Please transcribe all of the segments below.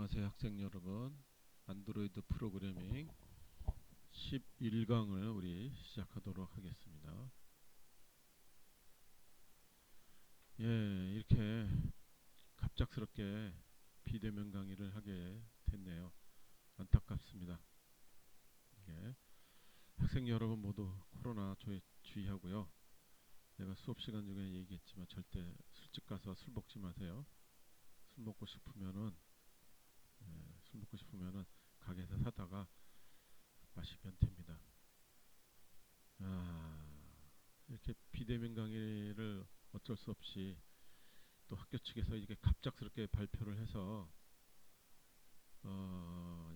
안녕하세요 학생 여러분. 안드로이드 프로그래밍 11강을 우리 시작하도록 하겠습니다. 예, 이렇게 갑작스럽게 비대면 강의를 하게 됐네요. 안타깝습니다. 예, 학생 여러분 모두 코로나 주의하고요. 내가 수업 시간 중에 얘기했지만 절대 술집 가서 술 먹지 마세요. 술 먹고 싶으면은 가게에서 사다가 마시면 됩니다. 이렇게 비대면 강의를 어쩔 수 없이 또 학교 측에서 이게 갑작스럽게 발표를 해서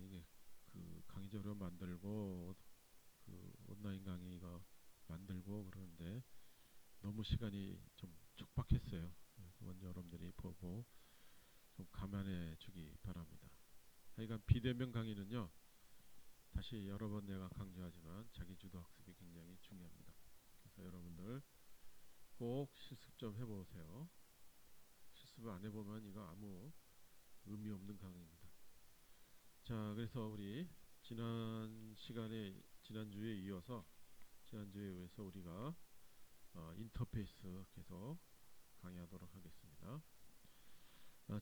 이게 그 강의 자료 만들고 그 온라인 강의 이거 만들고 그러는데 너무 시간이 좀 촉박했어요. 그건 여러분들이 보고 좀 감안해 주기 바랍니다. 하여간 비대면 강의는요, 다시 여러 번 내가 강조하지만 자기주도 학습이 굉장히 중요합니다. 그래서 여러분들 꼭 실습 좀 해보세요. 실습을 안 해보면 이거 아무 의미 없는 강의입니다. 자, 그래서 우리 지난주에 이어서 우리가 인터페이스 계속 강의하도록 하겠습니다.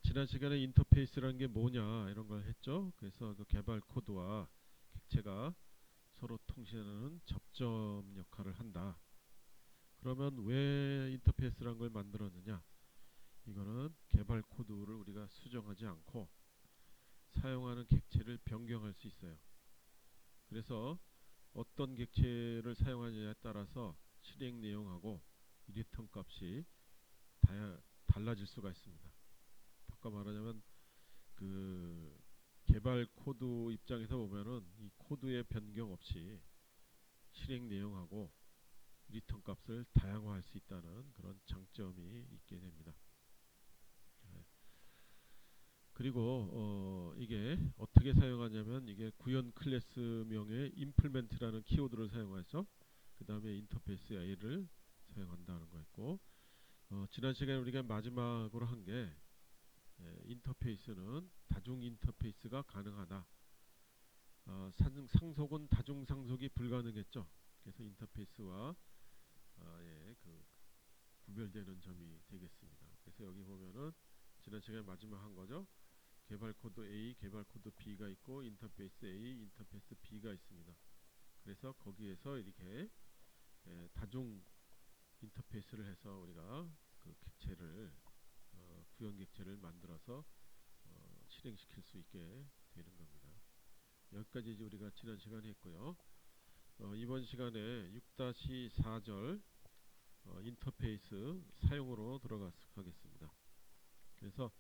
지난 시간에 인터페이스라는 게 뭐냐 이런 걸 했죠. 그래서 그 개발 코드와 객체가 서로 통신하는 접점 역할을 한다. 그러면 왜 인터페이스라는 걸 만들었느냐? 이거는 개발 코드를 우리가 수정하지 않고 사용하는 객체를 변경할 수 있어요. 그래서 어떤 객체를 사용하느냐에 따라서 실행 내용하고 리턴 값이 달라질 수가 있습니다. 바꿔 말하자면 그 개발 코드 입장에서 보면은 이 코드의 변경 없이 실행 내용하고 리턴 값을 다양화할 수 있다는 그런 장점이 있게 됩니다. 그리고 이게 어떻게 사용하냐면 이게 구현 클래스명의 implement라는 키워드를 사용하죠. 그 다음에 인터페이스 A를 사용한다는 거 있고, 지난 시간에 우리가 마지막으로 한 게 인터페이스는 다중 인터페이스가 가능하다. 상속은 다중 상속이 불가능했죠. 그래서 인터페이스와 그 구별되는 점이 되겠습니다. 그래서 여기 보면은 지난 시간에 마지막 한 거죠. 개발 코드 A, 개발 코드 B가 있고 인터페이스 A, 인터페이스 B가 있습니다. 그래서 거기에서 이렇게 다중 인터페이스를 해서 우리가 그 객체를 구현 객체를 만들어서 실행시킬 수 있게 되는 겁니다. 여기까지 이제 우리가 지난 시간에 했고요. 이번 시간에 6-4절 인터페이스 사용으로 들어가겠습니다. 그래서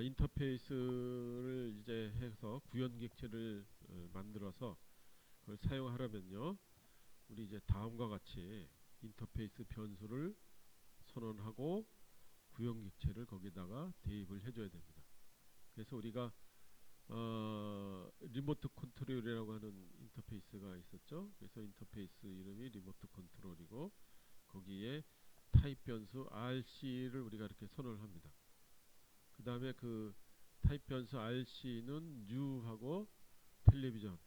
인터페이스를 이제 해서 구현 객체를 만들어서 그걸 사용하려면요, 우리 이제 다음과 같이 인터페이스 변수를 선언하고 구현 객체를 거기다가 대입을 해줘야 됩니다. 그래서 우리가 리모트 컨트롤이라고 하는 인터페이스가 있었죠. 그래서 인터페이스 이름이 리모트 컨트롤이고 거기에 타입 변수 RC를 우리가 이렇게 선언을 합니다. 그 다음에 그 타입 변수 RC는 new하고 텔레비전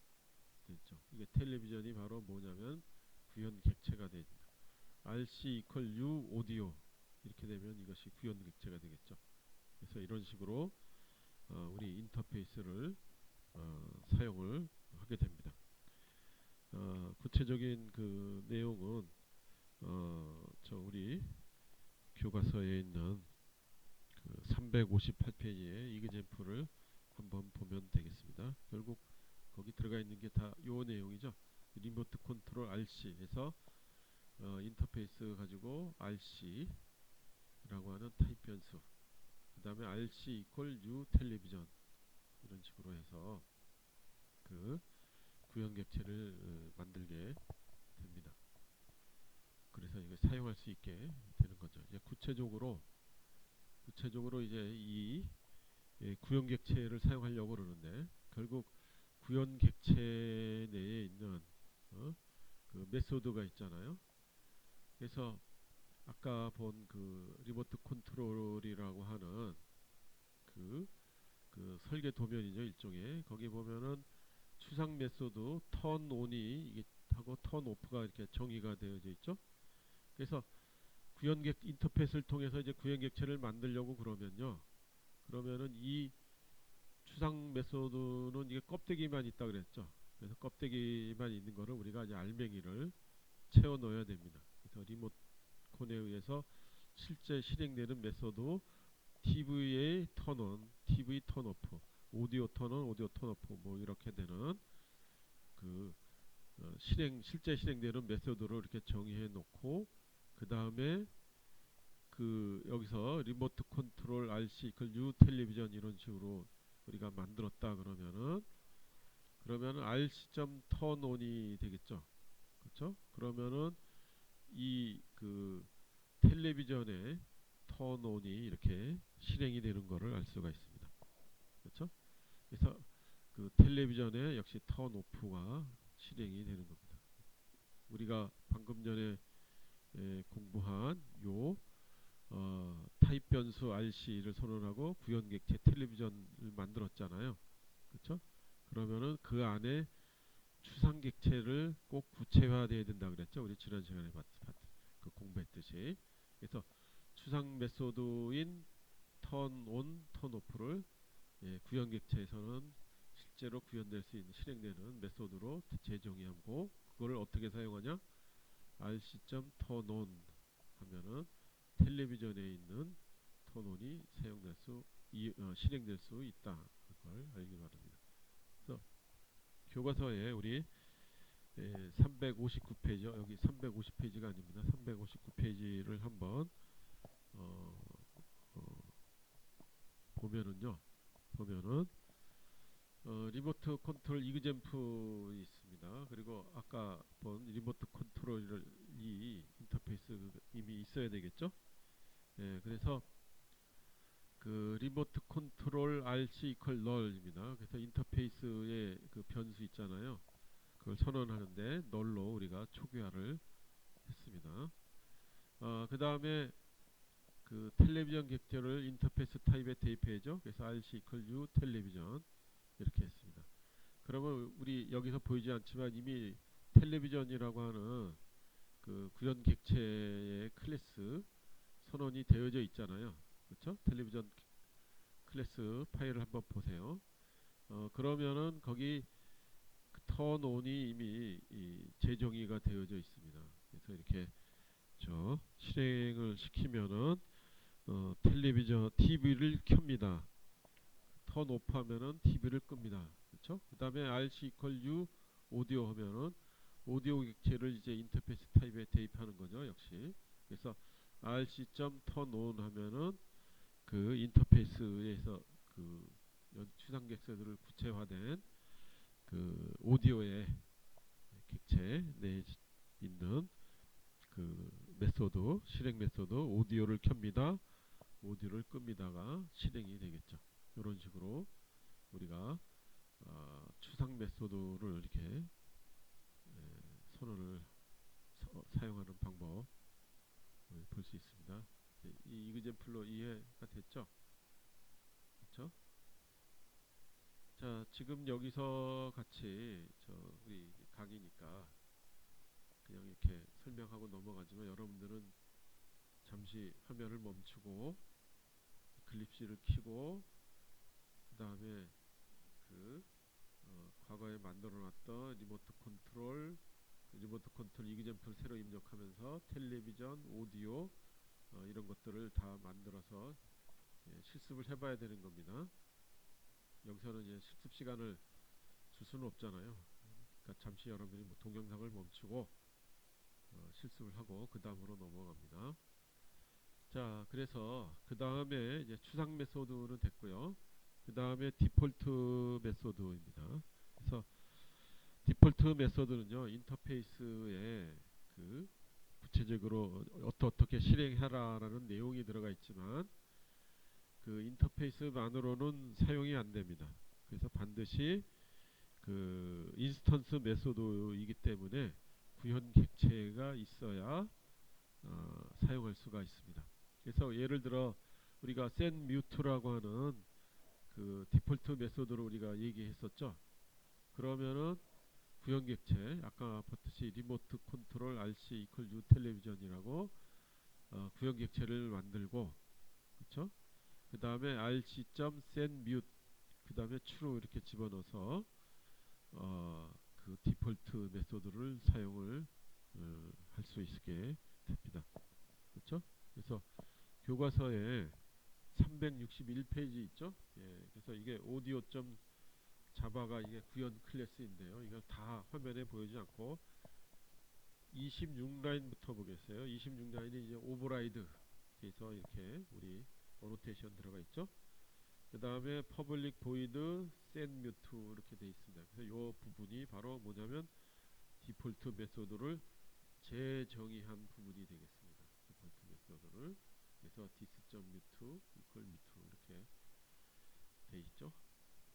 됐죠. 이게 텔레비전이 바로 뭐냐면 구현 객체가 됩니다. RC equal new audio 이렇게 되면 이것이 구현 객체가 되겠죠. 그래서 이런 식으로 우리 인터페이스를 사용을 하게 됩니다. 구체적인 그 내용은 우리 교과서에 있는 그 358페이지의 이그젠플을 한번 보면 되겠습니다. 결국 거기 들어가 있는 게 다 요 내용이죠. 리모트 컨트롤 RC에서 인터페이스 가지고 RC라고 하는 타입 변수, 그 다음에 RC equal new 텔레비전 이런 식으로 해서 그 구현 객체를 만들게 됩니다. 그래서 이걸 사용할 수 있게 되는 거죠. 이제 구체적으로 이제 이 구현 객체를 사용하려고 그러는데 결국 구현 객체 내에 있는 그 메소드가 있잖아요. 그래서 아까 본 그 리모트 컨트롤이라고 하는 그 설계 도면이죠, 일종의. 거기 보면은 추상 메소드 턴 온이 이게 하고 턴 오프가 이렇게 정의가 되어져 있죠. 그래서 구현객 인터페이스를 통해서 이제 구현객체를 만들려고 그러면요. 그러면은 이 추상 메소드는 이게 껍데기만 있다 그랬죠. 그래서 껍데기만 있는 거를 우리가 이제 알맹이를 채워 넣어야 됩니다. 그래서 리모컨에 의해서 실제 실행되는 메소드 TV의 턴온, TV 턴오프, 오디오 턴온, 오디오 턴오프 뭐 이렇게 되는 그 실제 실행되는 메소드를 이렇게 정의해 놓고 그 다음에 그 여기서 리모트 컨트롤 RC 이퀄 U 텔레비전 이런 식으로 우리가 만들었다 그러면은 RC.턴온이 되겠죠. 그렇죠? 그러면은 이 그 텔레비전의 턴온이 이렇게 실행이 되는 거를 알 수가 있습니다. 그렇죠? 그래서 그 텔레비전에 역시 턴오프가 실행이 되는 겁니다. 우리가 방금 전에 공부한 요 타입 변수 RC를 선언하고 구현객체 텔레비전을 만들었잖아요. 그렇죠? 그러면은 그 안에 추상객체를 꼭 구체화돼야 된다 그랬죠. 우리 지난 시간에 그 공부했듯이. 그래서 추상 메소드인 턴온, 턴오프를 구현객체에서는 실제로 구현될 수 있는 실행되는 메소드로 재정의하고 그거를 어떻게 사용하냐? rc.턴온 하면은 텔레비전에 있는 턴온이 사용될 수 실행될 수 있다. 그걸 알기 바랍니다. 그래서 교과서에 우리 359페이지 여기 350페이지가 아닙니다. 359페이지를 한번 어, 어, 보면은 리모트 컨트롤 이그젬플이 있습니다. 그리고 아까 본 리모트 컨트롤이 인터페이스 이미 있어야 되겠죠? 그래서 그 리모트 컨트롤 RC 이퀄 널입니다. 그래서 인터페이스에 그 변수 있잖아요. 그걸 선언하는데 널로 우리가 초기화를 했습니다. 그 다음에 그 텔레비전 객체를 인터페이스 타입에 대입해야죠. 그래서 RC 이퀄 U 텔레비전 이렇게 했습니다. 그러면 우리 여기서 보이지 않지만 이미 텔레비전이라고 하는 그 구현 객체의 클래스 선언이 되어져 있잖아요. 그렇죠? 텔레비전 클래스 파일을 한번 보세요. 그러면은 거기 턴온이 이미 재정의가 되어져 있습니다. 그래서 이렇게 실행을 시키면은 텔레비전 TV를 켭니다. 턴 오프 하면은 TV를 끕니다. 그렇죠? 그 다음에 RC 이퀄 U 오디오 하면은 오디오 객체를 이제 인터페이스 타입에 대입하는 거죠. 역시. 그래서 RC.턴온 하면은 그 인터페이스에서 그 추상객체들을 구체화된 그 오디오의 객체 내에 있는 그 메소드 실행 메소드 오디오를 켭니다. 오디오를 끕니다가 실행이 되겠죠. 이런 식으로 우리가 추상 메소드를 이렇게 선언을 사용하는 방법 볼 수 있습니다. 이 이그젬플로 이해가 됐죠? 그렇죠? 자, 지금 여기서 같이 우리 강의니까 그냥 이렇게 설명하고 넘어가지만 여러분들은 잠시 화면을 멈추고 클립시를 켜고 그 다음에 그 과거에 만들어놨던 리모트 컨트롤 이그젬플 새로 입력하면서 텔레비전, 오디오 이런 것들을 다 만들어서 실습을 해봐야 되는 겁니다. 여기서는 이제 실습 시간을 줄 수는 없잖아요. 그러니까 잠시 여러분이 뭐 동영상을 멈추고 실습을 하고 그 다음으로 넘어갑니다. 자, 그래서 그 다음에 이제 추상 메소드는 됐고요. 그 다음에 디폴트 메소드입니다. 그래서 디폴트 메소드는요, 인터페이스에 그 구체적으로 어떻게 실행하라라는 내용이 들어가 있지만 그 인터페이스만으로는 사용이 안 됩니다. 그래서 반드시 그 인스턴스 메소드이기 때문에 구현 객체가 있어야 사용할 수가 있습니다. 그래서 예를 들어 우리가 센 뮤트라고 하는 그 디폴트 메소드로 우리가 얘기했었죠. 그러면은 구현 객체 아까 봤듯이 리모트 컨트롤 RC 이퀄 U 텔레비전이라고 구현 객체를 만들고, 그쵸? 그 다음에 rc.send 그 다음에 true 이렇게 집어넣어서 그 디폴트 메소드를 사용을 할 수 있게 됩니다. 그렇죠? 그래서 교과서에 361페이지 있죠? 예, 그래서 이게 오디오 점 자바가 이게 구현 클래스인데요. 이걸 다 화면에 보이지 않고 26라인부터 보겠어요. 26라인이 이제 오버라이드 그래서 이렇게 우리 어노테이션 들어가 있죠. 그 다음에 퍼블릭 보이드 센 뮤트 이렇게 돼 있습니다. 그래서 이 부분이 바로 뭐냐면 디폴트 메소드를 재정의한 부분이 되겠습니다. 디폴트 메소드를 그래서 dis.mute equal mute 이렇게 돼 있죠.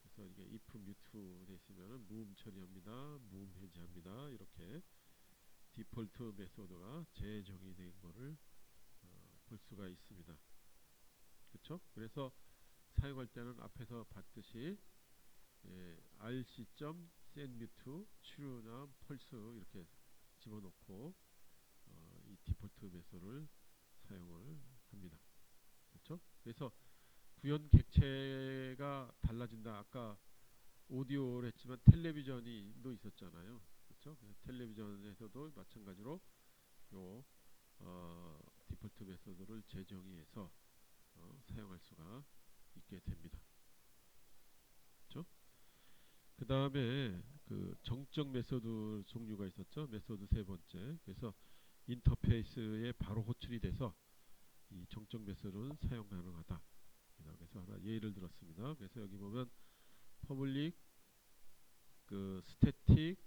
그래서 이게 if mute 돼 있으면은 무음 처리합니다. 무음 해제합니다. 이렇게 디폴트 메소드가 재정의된 거를 볼 수가 있습니다. 그렇죠? 그래서 사용할 때는 앞에서 봤듯이 rc.sendMute true나 false 이렇게 집어넣고 이 디폴트 메소드를 사용을 합니다. 그렇죠? 그래서 구현 객체가 달라진다. 아까 오디오를 했지만 텔레비전이도 있었잖아요. 그렇죠? 텔레비전에서도 마찬가지로 요 디폴트 메소드를 재정의해서 사용할 수가 있게 됩니다. 그렇죠? 그 다음에 그 정적 메소드 종류가 있었죠. 메소드 세 번째. 그래서 인터페이스에 바로 호출이 돼서 이 정적 메소드는 사용 가능하다. 그래서 하나 예를 들었습니다. 그래서 여기 보면 퍼블릭 그 스태틱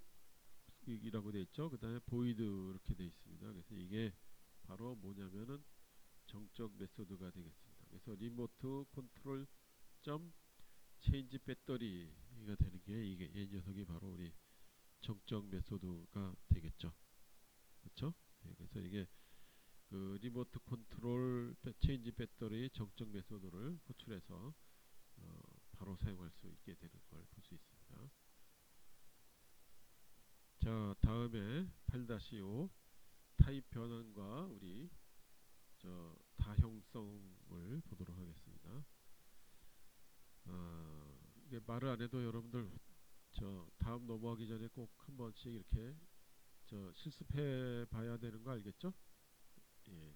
이라고 되어 있죠. 그 다음에 보이드 이렇게 되어 있습니다. 그래서 이게 바로 뭐냐면은 정적 메소드가 되겠습니다. 그래서 리모트 컨트롤 점 체인지 배터리가 되는 게 이게 이 녀석이 바로 우리 정적 메소드가 되겠죠. 그렇죠? 네, 그래서 이게 그 리모트 컨트롤 체인지 배터리 정적 메소드를 호출해서 바로 사용할 수 있게 되는 걸 볼 수 있습니다. 자, 다음에 8-5 타입 변환과 우리 다형성을 보도록 하겠습니다. 이게 말을 안 해도 여러분들 다음 넘어가기 전에 꼭 한 번씩 이렇게 실습해 봐야 되는 거 알겠죠? 예.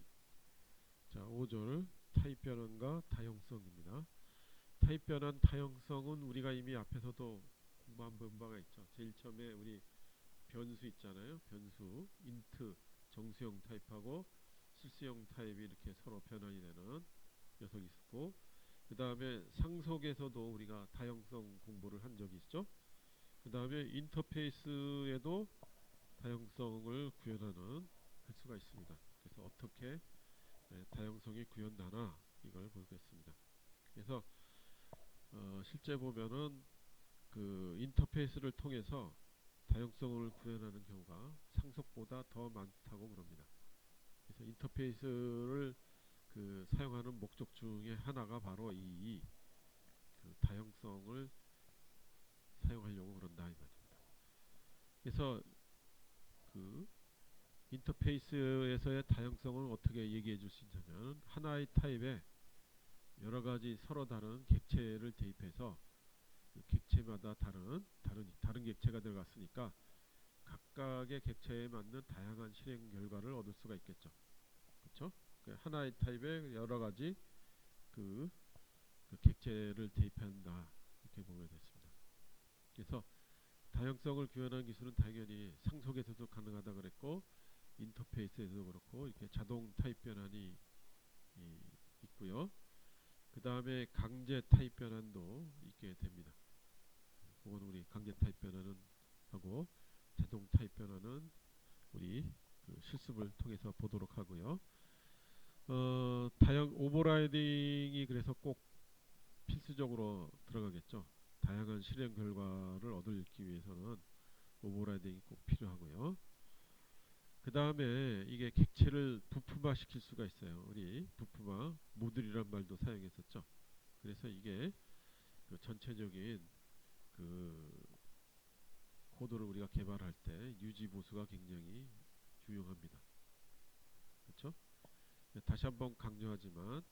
자, 5절 타입 변환과 다형성입니다. 타입 변환 다형성은 우리가 이미 앞에서도 공부한 바가 있죠. 제일 처음에 우리 변수 있잖아요. 변수 인트 정수형 타입하고 실수형 타입이 이렇게 서로 변환이 되는 녀석이 있었고, 그 다음에 상속에서도 우리가 다형성 공부를 한 적이 있죠. 그 다음에 인터페이스에도 다형성을 구현하는 할 수가 있습니다. 그래서 어떻게 다형성이 구현되나 이걸 보겠습니다. 그래서 실제 보면은 그 인터페이스를 통해서 다형성을 구현하는 경우가 상속보다 더 많다고 그럽니다. 그래서 인터페이스를 그 사용하는 목적 중에 하나가 바로 이 그 다형성을 사용하려고 그런다 이 말입니다. 그래서 그 인터페이스에서의 다형성을 어떻게 얘기해 줄 수 있냐면 하나의 타입에 여러 가지 서로 다른 객체를 대입해서 그 객체마다 다른 객체가 들어갔으니까 각각의 객체에 맞는 다양한 실행 결과를 얻을 수가 있겠죠. 그렇죠? 하나의 타입에 여러 가지 그 객체를 대입한다 이렇게 보면 되겠습니다. 그래서 다형성을 구현하는 기술은 당연히 상속에서도 가능하다 그랬고 인터페이스에서도 그렇고 이렇게 자동 타입 변환이 있고요. 그 다음에 강제 타입 변환도 있게 됩니다. 그건 우리 강제 타입 변환은 하고 자동 타입 변환은 우리 그 실습을 통해서 보도록 하고요. 다양 오버라이딩이 그래서 꼭 필수적으로 들어가겠죠. 다양한 실행 결과를 얻기 위해서는 오버라이딩이 꼭 필요하고요. 그 다음에 이게 객체를 부품화 시킬 수가 있어요. 우리 부품화 모듈이란 말도 사용했었죠. 그래서 이게 그 전체적인 그 코드를 우리가 개발할 때 유지 보수가 굉장히 유용합니다. 그렇죠? 다시 한번 강조하지만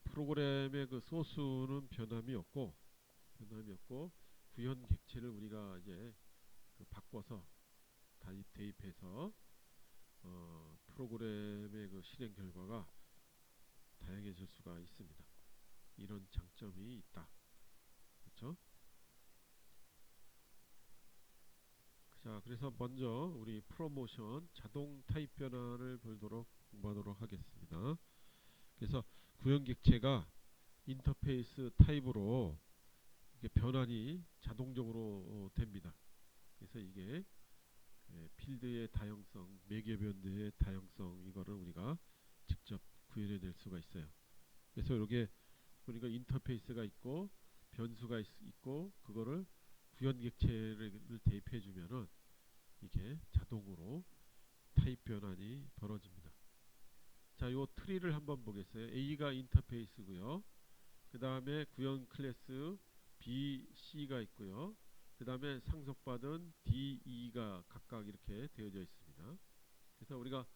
프로그램의 그 소스는 변함이 없고 구현 객체를 우리가 이제 그 바꿔서 대입해서 프로그램의 그 실행 결과가 다양해질 수가 있습니다. 이런 장점이 있다. 그렇죠? 자, 그래서 먼저 우리 프로모션 자동 타입 변환을 공부하도록 하겠습니다. 그래서 구현 객체가 인터페이스 타입으로 이게 변환이 자동적으로 됩니다. 그래서 이게 필드의 다양성, 매개변도의 다양성, 이거를 우리가 직접 구현해낼 수가 있어요. 그래서 이렇게 우리가 인터페이스가 있고 변수가 있고 그거를 구현 객체를 대입해 주면은 이게 자동으로 타입 변환이 벌어집니다. 자, 요 트리를 한번 보겠어요. A가 인터페이스고요. 그 다음에 구현 클래스 B, C가 있고요. 그 다음에 상속받은 D, E가 각각 이렇게 되어져 있습니다. 그래서 우리가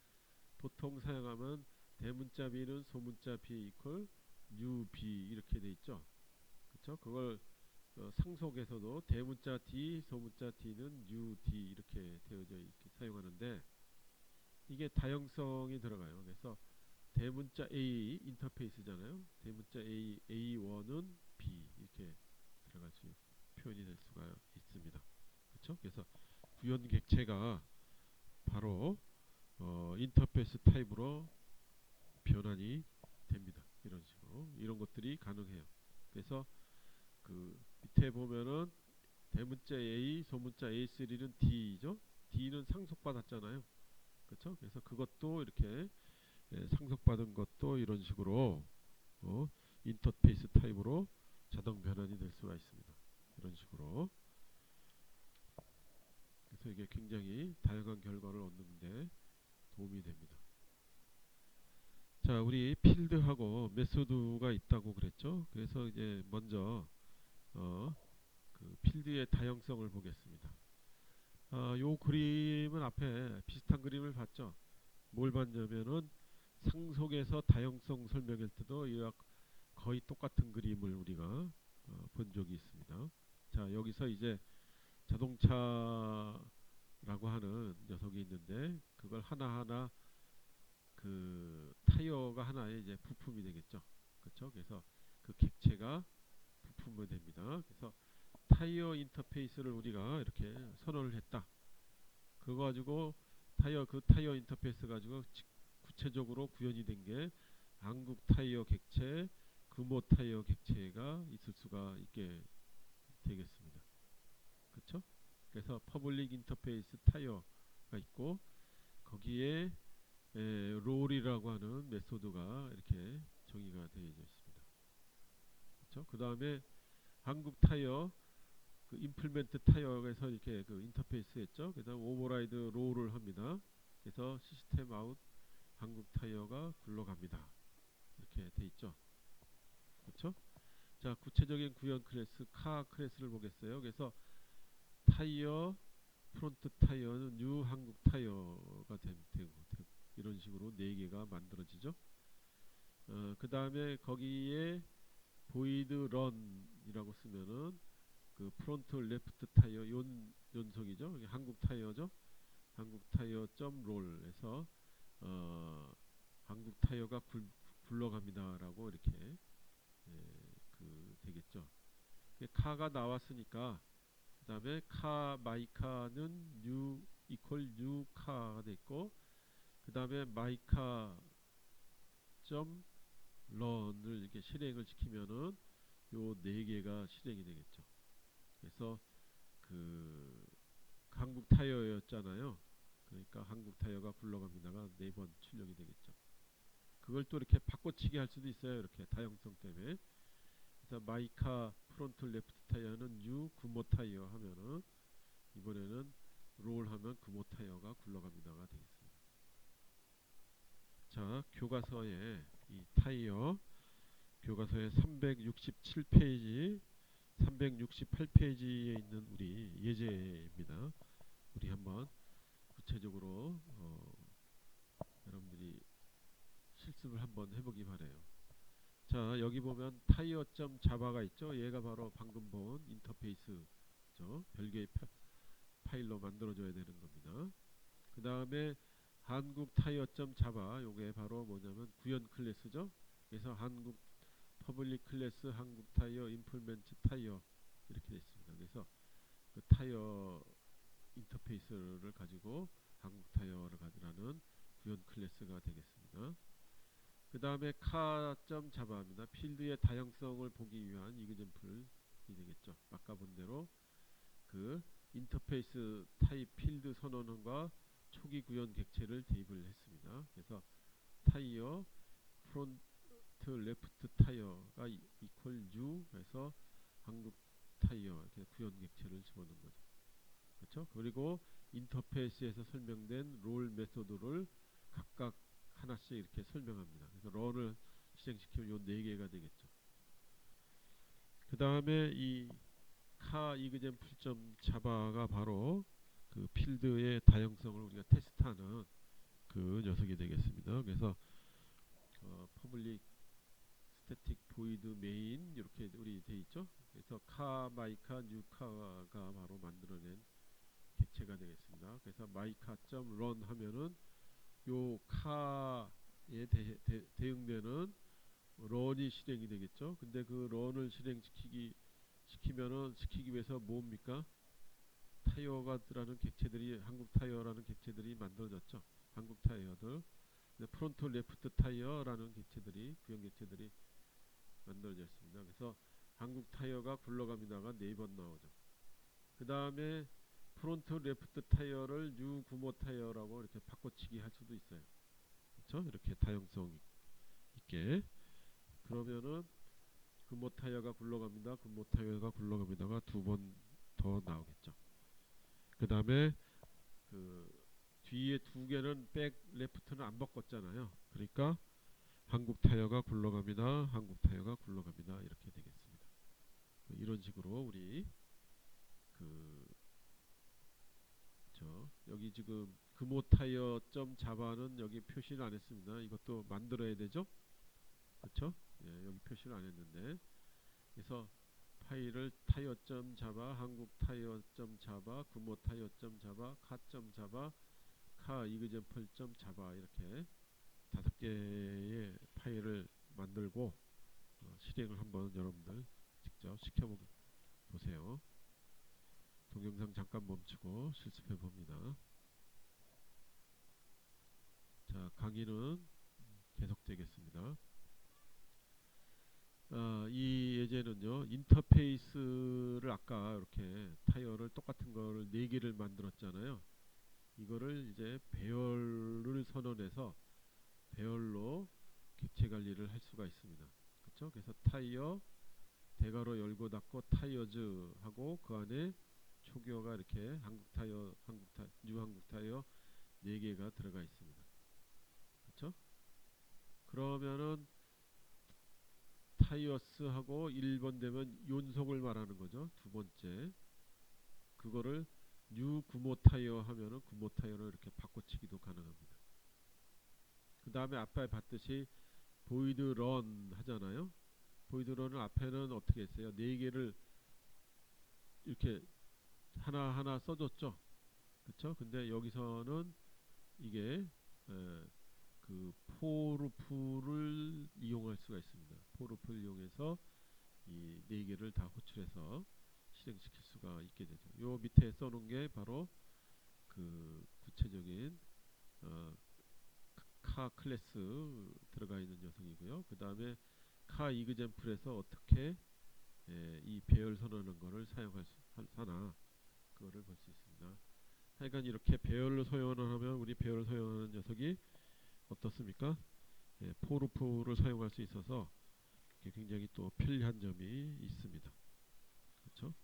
보통 사용하면 대문자 B는 소문자 B 이퀄 new B 이렇게 돼 있죠. 그렇죠? 그걸 상속에서도 대문자 D, 소문자 D는 new D 이렇게 되어져 있게 사용하는데 이게 다형성이 들어가요. 그래서 대문자 A 인터페이스잖아요. 대문자 A, A1은 B 이렇게 들어갈 수 표현이 될 수가 있습니다. 그렇죠? 그래서 구현 객체가 바로 인터페이스 타입으로 변환이 됩니다. 이런 식으로 이런 것들이 가능해요. 그래서 그 밑에 보면은 대문자 A, 소문자 A3는 D죠. D는 상속받았잖아요. 그렇죠? 그래서 그것도 이렇게 상속받은 것도 이런 식으로 인터페이스 타입으로 자동 변환이 될 수가 있습니다. 이런 식으로. 그래서 이게 굉장히 다양한 결과를 얻는데 도움이 됩니다. 자, 우리 필드하고 메소드가 있다고 그랬죠. 그래서 이제 먼저 그 필드의 다양성을 보겠습니다. 요 그림은 앞에 비슷한 그림을 봤죠. 뭘 봤냐면은 상속에서 다양성 설명할 때도 이와 거의 똑같은 그림을 우리가 본 적이 있습니다. 자, 여기서 이제 자동차라고 하는 녀석이 있는데 그걸 하나하나 그 타이어가 하나의 이제 부품이 되겠죠. 그렇죠? 그래서 그 객체가 부품이 됩니다. 그래서 타이어 인터페이스를 우리가 이렇게 선언을 했다. 그거 가지고 그 타이어 인터페이스 가지고 구체적으로 구현이 된 게 한국 타이어 객체, 금호 타이어 객체가 있을 수가 있게 되겠습니다. 그렇죠? 그래서 퍼블릭 인터페이스 타이어가 있고 거기에 롤이라고 하는 메소드가 이렇게 정의가 되어 있습니다. 그렇죠? 그 다음에 한국 타이어 그 임플멘트 타이어에서 이렇게 그 인터페이스 했죠. 그다음 오버라이드 롤을 합니다. 그래서 시스템 아웃 한국 타이어가 굴러갑니다. 이렇게 돼 있죠. 그렇죠? 자, 구체적인 구현 클래스 카 클래스를 보겠어요. 그래서 타이어 프론트 타이어는 뉴 한국 타이어가 되고 이런 식으로 4개가 만들어지죠. 그 다음에 거기에 보이드 런이라고 쓰면은 그 프론트 레프트 타이어 연속이죠. 이게 한국 타이어죠. 한국 타이어 점 롤에서 한국 타이어가 굴러갑니다라고 이렇게 그 되겠죠. 카가 나왔으니까 그 다음에 카 마이카는 뉴 이퀄 뉴 카가 됐고 그 다음에 마이카 점 런을 이렇게 실행을 시키면은 요 4개가 실행이 되겠죠. 그래서 그 한국 타이어였잖아요. 그러니까 한국 타이어가 굴러갑니다가 4번 출력이 되겠죠. 그걸 또 이렇게 바꿔치기 할 수도 있어요. 이렇게 다양성 때문에. 그래서 마이카 프론트 레프트 타이어는 뉴 금호 타이어 하면은 이번에는 롤 하면 금호 타이어가 굴러갑니다가 되겠습니다. 자, 교과서에 이 타이어 교과서의 367페이지, 368페이지에 있는 우리 예제입니다. 우리 한번 구체적으로 여러분들이 실습을 한번 해보기 바래요. 자, 여기 보면 타이어.자바가 자바가 있죠. 얘가 바로 방금 본 인터페이스죠. 별개의 파일로 만들어줘야 되는 겁니다. 그 다음에 한국 타이어.자바, 요게 바로 뭐냐면 구현 클래스죠. 그래서 한국 퍼블릭 클래스 한국 타이어 임플멘트 타이어 이렇게 되어 있습니다. 그래서 그 타이어 인터페이스를 가지고 한국 타이어를 가지라는 구현 클래스가 되겠습니다. 그 다음에 카.자바입니다. 필드의 다양성을 보기 위한 이그젠플이 되겠죠. 아까 본 대로 그 인터페이스 타입 필드 선언과 초기 구현 객체를 대입을 했습니다. 그래서 타이어 프론트 레프트 타이어가 이퀄 U 해서 한국 타이어 이렇게 구현 객체를 집어넣은 거죠. 그렇죠? 그리고 인터페이스에서 설명된 롤 메소드를 각각 하나씩 이렇게 설명합니다. 그래서 런을 실행시키면 요 4개가 되겠죠. 그 다음에 이 카 이그젠플.자바가 바로 그 필드의 다양성을 우리가 테스트하는 그 녀석이 되겠습니다. 그래서 퍼블릭 스태틱 보이드 메인 이렇게 우리 돼 있죠. 그래서 카 마이카 뉴카가 바로 만들어낸 객체가 되겠습니다. 그래서 마이카.run 하면은 요 카에 대응되는 런이 실행이 되겠죠. 근데 그 런을 시키기 위해서 뭡니까? 타이어가 들어가는 객체들이 한국 타이어라는 객체들이 만들어졌죠. 한국 타이어들. 프론트 레프트 타이어라는 객체들이 구형 객체들이 만들어졌습니다. 그래서 한국 타이어가 굴러갑니다가 4번 나오죠. 그 다음에 프론트 레프트 타이어를 뉴 구모 타이어라고 이렇게 바꿔치기 할 수도 있어요. 그렇죠? 이렇게 다양성 있게. 그러면은 구모 타이어가 굴러갑니다. 구모 타이어가 굴러갑니다가 2번 더 나오겠죠. 그 다음에 그 뒤에 2개는 백 레프트는 안 바꿨잖아요. 그러니까 한국 타이어가 굴러갑니다. 한국 타이어가 굴러갑니다. 이렇게 되겠습니다. 이런 식으로 우리 여기 지금 금호 타이어.자바는 여기 표시를 안 했습니다. 이것도 만들어야 되죠. 그렇죠? 예, 여기 표시를 안 했는데 그래서 파일을 타이어.자바, 한국 타이어.자바, 금호 타이어.자바, 카.자바, 카 이그젠플.자바 이렇게 5개의 파일을 만들고 실행을 한번 여러분들 직접 시켜보세요. 동영상 잠깐 멈추고 실습해 봅니다. 자, 강의는 계속되겠습니다. 이 예제는요, 인터페이스를 아까 이렇게 타이어를 똑같은 거를 4개를 만들었잖아요. 이거를 이제 배열을 선언해서 배열로 객체 관리를 할 수가 있습니다. 그렇죠? 그래서 타이어 대괄호 열고 닫고 타이어즈 하고 그 안에 초기어가 이렇게 뉴 한국 타이어 4개가 들어가 있습니다. 그렇죠? 그러면은 타이어스하고 1번 되면 연속을 말하는 거죠. 2번째 그거를 뉴 구모 타이어 하면은 구모 타이어로 이렇게 바꿔치기도 가능합니다. 그 다음에 아까 봤듯이 보이드 런 하잖아요. 보이드 런을 앞에는 어떻게 했어요? 4개를 이렇게 하나하나 써줬죠. 그쵸? 근데 여기서는 이게 그 포루프를 이용할 수가 있습니다. 포루프를 이용해서 이 4개를 다 호출해서 실행시킬 수가 있게 되죠. 요 밑에 써놓은 게 바로 그 구체적인 카 클래스 들어가 있는 녀석이고요. 그 다음에 카 이그젠플에서 어떻게 이 배열 선언하는 거를 사용할 수 하나 그거를 볼 수 있습니다. 하여간 이렇게 배열로 소형을 하면 우리 배열 소형하는 녀석이 어떻습니까? 포루프를 사용할 수 있어서 굉장히 또 편리한 점이 있습니다. 그렇죠?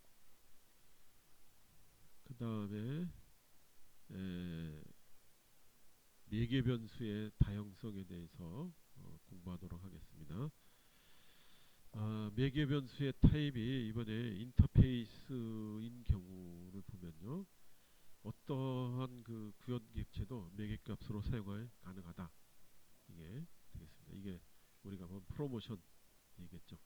그 다음에 4개 변수의 다양성에 대해서 공부하도록 하겠습니다. 매개 변수의 타입이 이번에 인터페이스인 경우를 보면요. 어떠한 그 구현 객체도 매개 값으로 사용이 가능하다. 이게 되겠습니다. 이게 우리가 본 프로모션 얘기겠죠.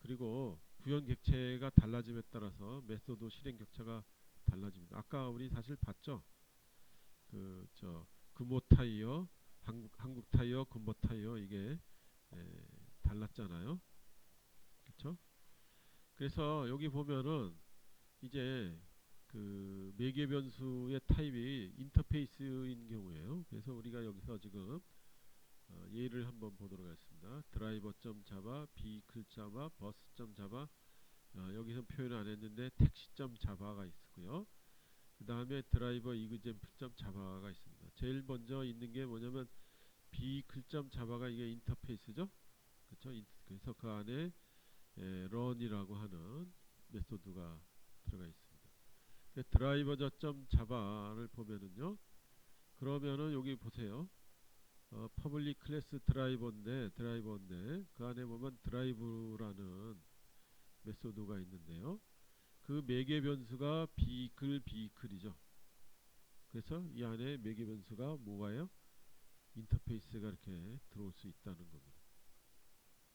그리고 구현 객체가 달라짐에 따라서 메소드 실행 격차가 달라집니다. 아까 우리 사실 봤죠. 금호 타이어, 한국 타이어, 금호 타이어 이게 달랐잖아요. 그렇죠? 그래서 여기 보면은 이제 그 매개 변수의 타입이 인터페이스인 경우에요. 그래서 우리가 여기서 지금 예를 한번 보도록 하겠습니다. 드라이버.java, vehicle.java, bus.java 여기서 표현 안 했는데 택시.java가 있고요. 그 다음에 드라이버 example.java가 있습니다. 제일 먼저 있는 게 뭐냐면 vehicle.java가 이게 인터페이스죠. 그렇죠? 그래서 그 안에 run이라고 하는 메소드가 들어가 있습니다. 드라이버.java를 보면은요. 그러면은 여기 보세요. 퍼블릭 클래스 드라이버인데 그 안에 보면 드라이브라는 메소드가 있는데요. 그 매개 변수가 비클이죠. 그래서 이 안에 매개 변수가 뭐가요? 인터페이스가 이렇게 들어올 수 있다는 겁니다.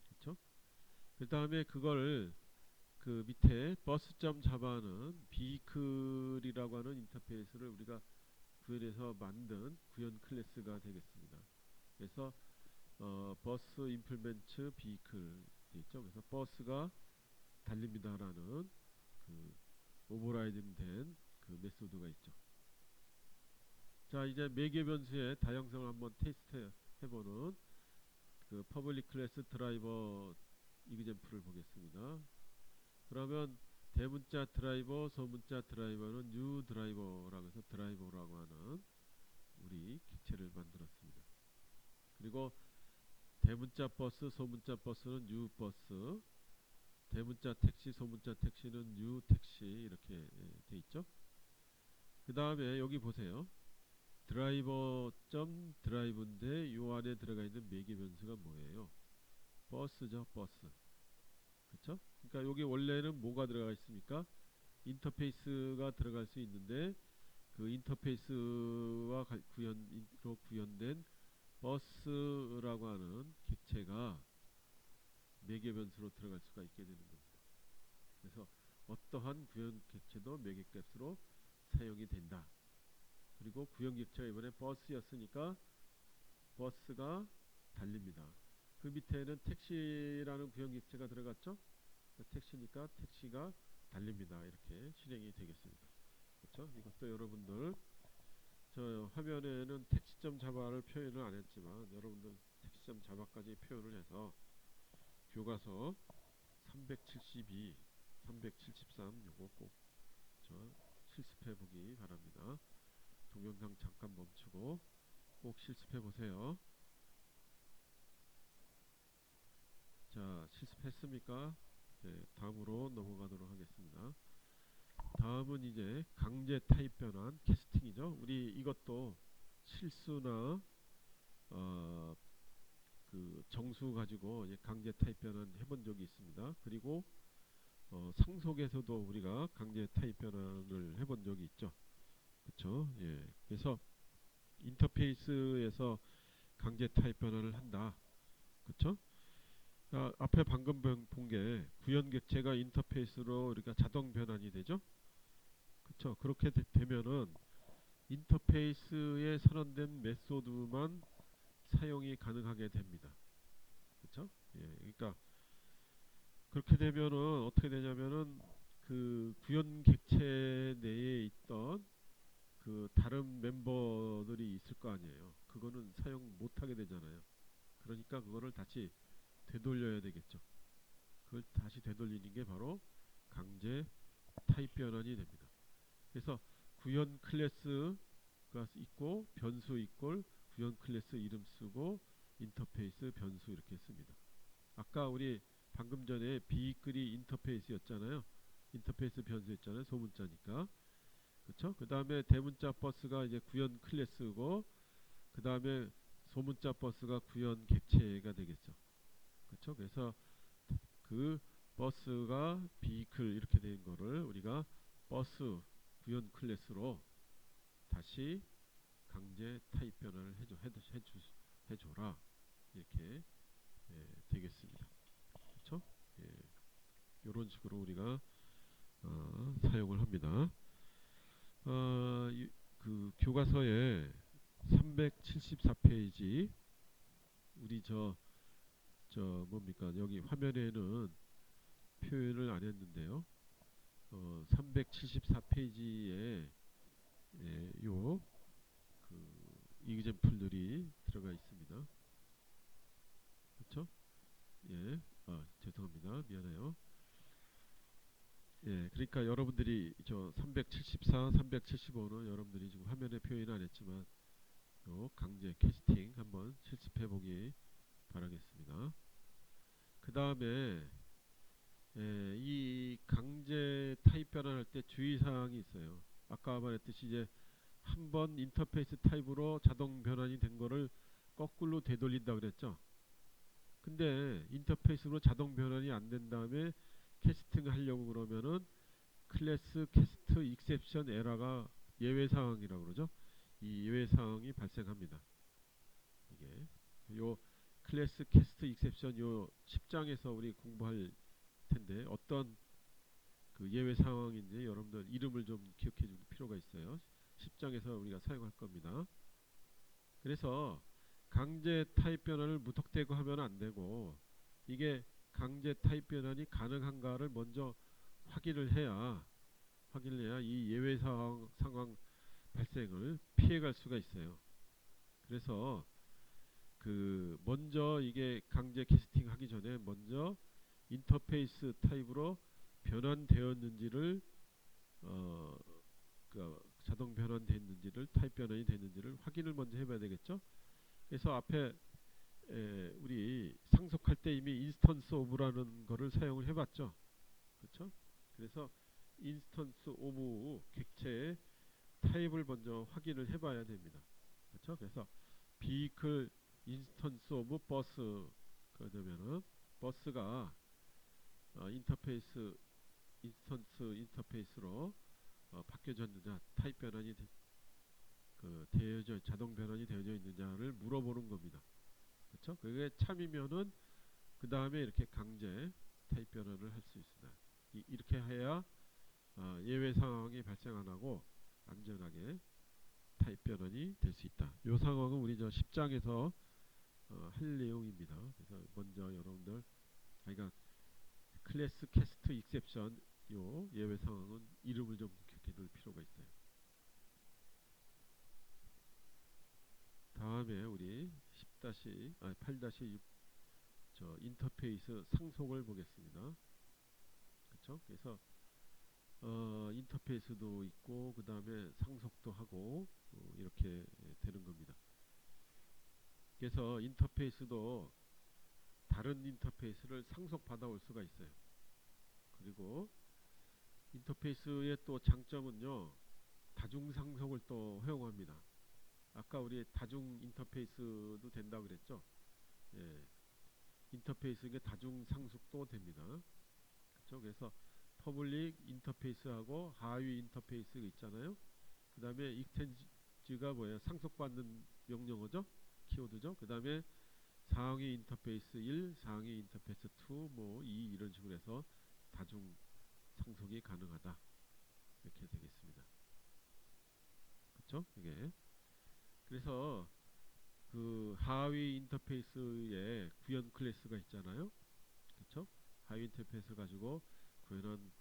그렇죠? 그 다음에 그걸 그 밑에 버스.java는 비클이라고 하는 인터페이스를 우리가 구현해서 만든 구현 클래스가 되겠습니다. 그래서 버스 임플멘트 비클 있죠. 그래서 버스가 달립니다라는 그 오버라이딩 된 그 메소드가 있죠. 자, 이제 매개 변수의 다양성을 한번 테스트 해보는 그 퍼블릭 클래스 드라이버 이그젬플을 보겠습니다. 그러면 대문자 드라이버, 소문자 드라이버는 뉴 드라이버라고 해서 드라이버라고 하는 우리 객체를 만들었습니다. 그리고 대문자 버스, 소문자 버스는 뉴 버스, 대문자 택시, 소문자 택시는 뉴 택시 이렇게 돼 있죠. 그 다음에 여기 보세요. 드라이버 점 드라이브인데 요 안에 들어가 있는 매개 변수가 뭐예요? 버스죠, 버스. 그쵸? 그러니까 여기 원래는 뭐가 들어가 있습니까? 인터페이스가 들어갈 수 있는데 그 인터페이스와 구현된 버스라고 하는 객체가 매개 변수로 들어갈 수가 있게 되는 겁니다. 그래서 어떠한 구현 객체도 매개 값으로 사용이 된다. 그리고 구현 객체가 이번에 버스였으니까 버스가 달립니다. 그 밑에는 택시라는 구현 객체가 들어갔죠. 택시니까 택시가 달립니다. 이렇게 실행이 되겠습니다. 그렇죠? 이것도 여러분들 저 화면에는 택시.java를 표현을 안 했지만 여러분들 택시.java까지 표현을 해서 교과서 372, 373 요거 꼭 실습해 보기 바랍니다. 동영상 잠깐 멈추고 꼭 실습해 보세요. 자, 실습했습니까? 네, 다음으로 넘어가도록 하겠습니다. 다음은 이제 강제 타입 변환 캐스팅이죠. 우리 이것도 실수나 그 정수 가지고 강제 타입 변환 해본 적이 있습니다. 그리고 상속에서도 우리가 강제 타입 변환을 해본 적이 있죠. 그쵸? 예. 그래서 인터페이스에서 강제 타입 변환을 한다. 그쵸? 앞에 방금 본 게 구현 객체가 인터페이스로 우리가 자동 변환이 되죠. 그쵸? 그렇게 되면은 인터페이스에 선언된 메소드만 사용이 가능하게 됩니다. 그쵸? 예. 그러니까 그렇게 되면은 어떻게 되냐면은 그 구현 객체 내에 있던 그 다른 멤버들이 있을 거 아니에요. 그거는 사용 못하게 되잖아요. 그러니까 그거를 다시 되돌려야 되겠죠. 그걸 다시 되돌리는 게 바로 강제 타입 변환이 됩니다. 그래서 구현 클래스가 있고 변수 이꼴 구현 클래스 이름 쓰고 인터페이스 변수 이렇게 씁니다. 아까 우리 방금 전에 비글이 인터페이스였잖아요. 인터페이스 변수였잖아요. 소문자니까. 그쵸? 그 다음에 대문자 버스가 이제 구현 클래스고 그 다음에 소문자 버스가 구현 객체가 되겠죠. 그쵸? 그래서 그 버스가 비클 이렇게 된 거를 우리가 버스 구현 클래스로 다시 강제 타입 변환을 해줘라 이렇게 되겠습니다. 그렇죠? 이런 식으로 우리가 사용을 합니다. 그 교과서에 374페이지 우리 저 뭡니까 여기 화면에는 표현을 안 했는데요. 374페이지에 요 그 이그젠플들이 들어가 있습니다. 그렇죠? 예, 죄송합니다. 미안해요. 예, 그러니까 여러분들이 저 374, 375는 여러분들이 지금 화면에 표현 안 했지만 요 강제 캐스팅 한번 실습해 보기 바라겠습니다. 그 다음에 이 강제 타입 변환할 때 주의사항이 있어요. 아까 말했듯이 이제 한번 인터페이스 타입으로 자동 변환이 된 거를 거꾸로 되돌린다 그랬죠. 근데 인터페이스로 자동 변환이 안 된 다음에 캐스팅 하려고 그러면은 클래스 캐스트 익셉션 에러가 예외 사항이라고 그러죠. 이 예외 사항이 발생합니다. 이게 요 클래스 캐스트 익셉션 요 10장에서 우리 공부할 텐데 어떤 그 예외 상황인지 여러분들 이름을 좀 기억해 줄 필요가 있어요. 10장에서 우리가 사용할 겁니다. 그래서 강제 타입 변환을 무턱대고 하면 안 되고 이게 강제 타입 변환이 가능한가를 먼저 확인을 해야 이 예외 상황 발생을 피해갈 수가 있어요. 그래서 그 먼저 이게 강제 캐스팅 하기 전에 먼저 인터페이스 타입으로 변환되었는지를 그 자동 변환됐는지를 타입 변환이 됐는지를 확인을 먼저 해봐야 되겠죠. 그래서 앞에 우리 상속할 때 이미 인스턴스 오브라는 거를 사용을 해봤죠. 그렇죠? 그래서 인스턴스 오브 객체의 타입을 먼저 확인을 해봐야 됩니다. 그렇죠? 그래서 vehicle instance of bus 그러면은 버스가 인터페이스 인스턴스 인터페이스로 바뀌어졌느냐 타입 변환이 자동 변환이 되어져 있느냐를 물어보는 겁니다. 그렇죠? 그게 참이면은 그 다음에 이렇게 강제 타입 변환을 할 수 있습니다. 이렇게 해야 예외 상황이 발생 안 하고 안전하게 타입 변환이 될 수 있다. 이 상황은 우리 저 10장에서 할 내용입니다. 그래서 먼저 여러분들 그러니까 클래스 캐스트 익셉션 요 예외 상황은 이름을 좀 기억해 둘 필요가 있어요. 다음에 우리 8-6 저 인터페이스 상속을 보겠습니다. 그렇죠? 그래서 인터페이스도 있고 그 다음에 상속도 하고 이렇게 되는 겁니다. 그래서 인터페이스도 다른 인터페이스를 상속 받아올 수가 있어요. 그리고 인터페이스의 또 장점은요 다중 상속을 또 허용합니다. 아까 우리 다중 인터페이스도 된다 그랬죠. 예, 인터페이스의 다중 상속도 됩니다. 그렇죠? 그래서 퍼블릭 인터페이스하고 하위 인터페이스가 있잖아요. 그 다음에 익스텐즈가 뭐예요? 상속받는 명령어죠. 키워드죠. 그 다음에 상위 인터페이스 1, 상위 인터페이스 2, 뭐 2 이런 식으로 해서 다중 상속이 가능하다. 이렇게 되겠습니다. 그렇죠? 이게 그래서 그 하위 인터페이스에 구현 클래스가 있잖아요. 그렇죠? 하위 인터페이스 가지고 구현한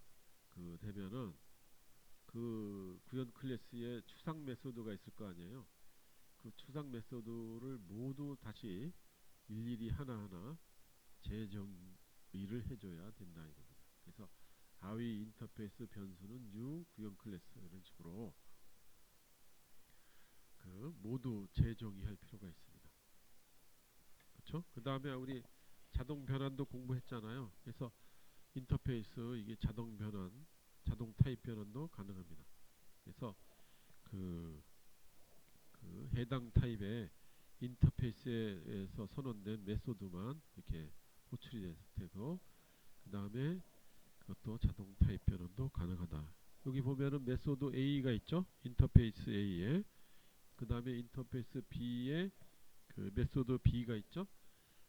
그 되면은 그 구현 클래스에 추상 메소드가 있을 거 아니에요. 그 추상 메소드를 모두 다시 일일이 하나하나 재정의를 해줘야 된다 이겁니다. 그래서 하위 인터페이스 변수는 new 구현 클래스 이런 식으로 그 모두 재정의할 필요가 있습니다. 그렇죠? 그 다음에 우리 자동 변환도 공부했잖아요. 그래서 인터페이스 이게 자동 변환, 자동 타입 변환도 가능합니다. 그래서 그 해당 타입의 인터페이스에서 선언된 메소드만 이렇게 호출이 되고 그 다음에 그것도 자동 타입 변환도 가능하다. 여기 보면은 메소드 A가 있죠. 인터페이스 A에 그 다음에 인터페이스 B에 그 메소드 B가 있죠.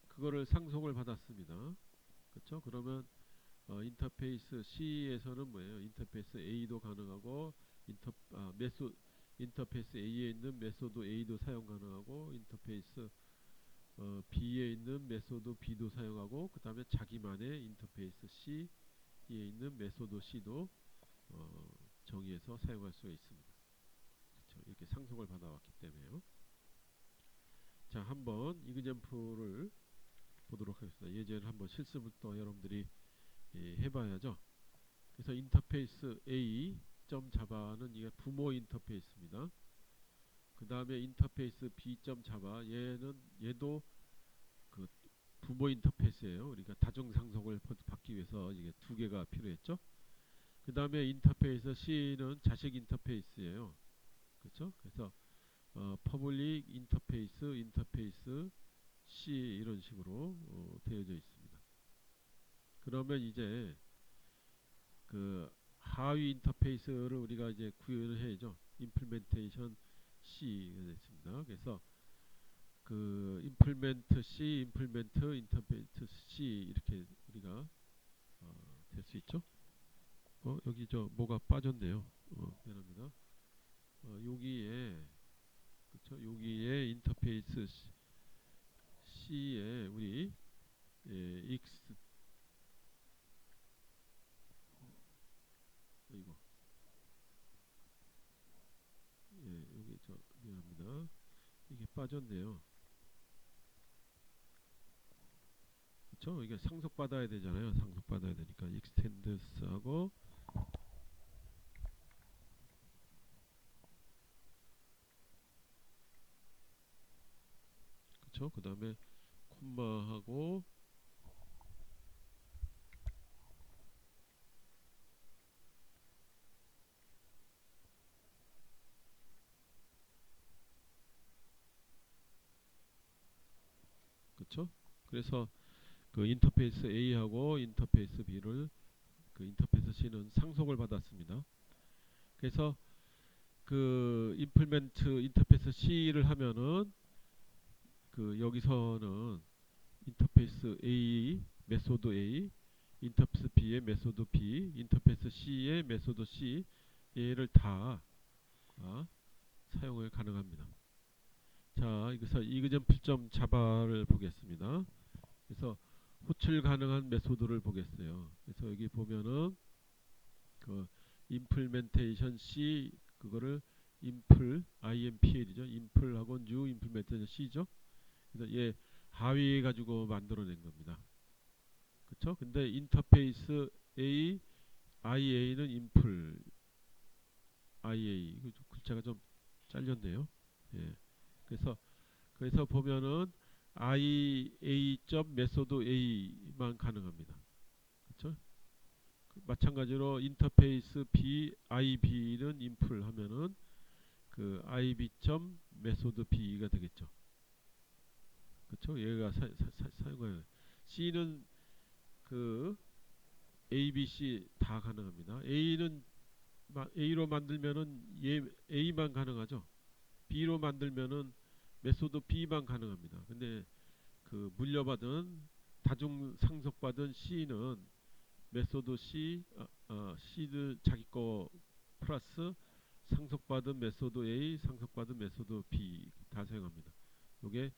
그거를 상속을 받았습니다. 그렇죠? 그러면 인터페이스 C에서는 뭐예요? 인터페이스 A도 가능하고 인터페이스 A에 있는 메소드 A도 사용 가능하고 인터페이스 B에 있는 메소드 B도 사용하고 그 다음에 자기만의 인터페이스 C에 있는 메소드 C도 정의해서 사용할 수가 있습니다. 그렇죠? 이렇게 상속을 받아왔기 때문에요. 자, 한번 이그젬플을 보도록 하겠습니다. 예제를 한번 실습부터 여러분들이 해봐야죠. 그래서 인터페이스 A 점 자바는 이게 부모 인터페이스입니다. 그 다음에 인터페이스 B 점 자바 얘도 그 부모 인터페이스예요. 우리가 다중 상속을 받기 위해서 이게 두 개가 필요했죠. 그 다음에 인터페이스 C는 자식 인터페이스예요. 그렇죠? 그래서 퍼블릭 인터페이스 C 이런 식으로 되어져 있습니다. 그러면 이제 그 하위 인터페이스를 우리가 이제 구현을 해야죠. 임플멘테이션 C가 됐습니다. 그래서 그 임플멘트 C, 인터페이스 C 이렇게 우리가 될 수 있죠. 여기 뭐가 빠졌네요. 미안합니다. 여기에 그쵸? 여기에 인터페이스 C에 우리 X 이거 여기 미안합니다. 이게 빠졌네요. 그쵸? 이게 상속 받아야 되잖아요. 상속 받아야 되니까 extends하고 그쵸? 그 다음에 콤마하고 그쵸? 그래서 그 인터페이스 A하고 인터페이스 B를 그 인터페이스 C는 상속을 받았습니다. 그래서 그 임플멘트 인터페이스 C를 하면은 그 여기서는 인터페이스 A 메소드 A 인터페이스 B의 메소드 B 인터페이스 C의 메소드 C 얘를 다 사용을 가능합니다. 자, 여기서 이그젠플점 자바를 보겠습니다. 그래서 호출 가능한 메소드를 보겠어요. 그래서 여기 보면은 그 implementation C 그거를 IMPL이죠. imple하고 new implementation C죠. 그래서 얘 하위 가지고 만들어낸 겁니다. 그쵸? 근데 인터페이스 A, IA는 impl, IA 글자가 좀 잘렸네요. 예. 그래서 보면은 IA 점 메소드 A만 가능합니다. 그쵸? 마찬가지로 인터페이스 B, IB는 impl 하면은 그 IB 점 메소드 B가 되겠죠. 그쵸? 얘가 사용하는 C는 그 A, B, C 다 가능합니다. A로 만들면은 A만 가능하죠. B로 만들면은 메소드 B만 가능합니다. 근데 그 물려받은 다중 상속받은 C는 메소드 C, C들 자기 거 플러스 상속받은 메소드 A, 상속받은 메소드 B 다 사용합니다. 요게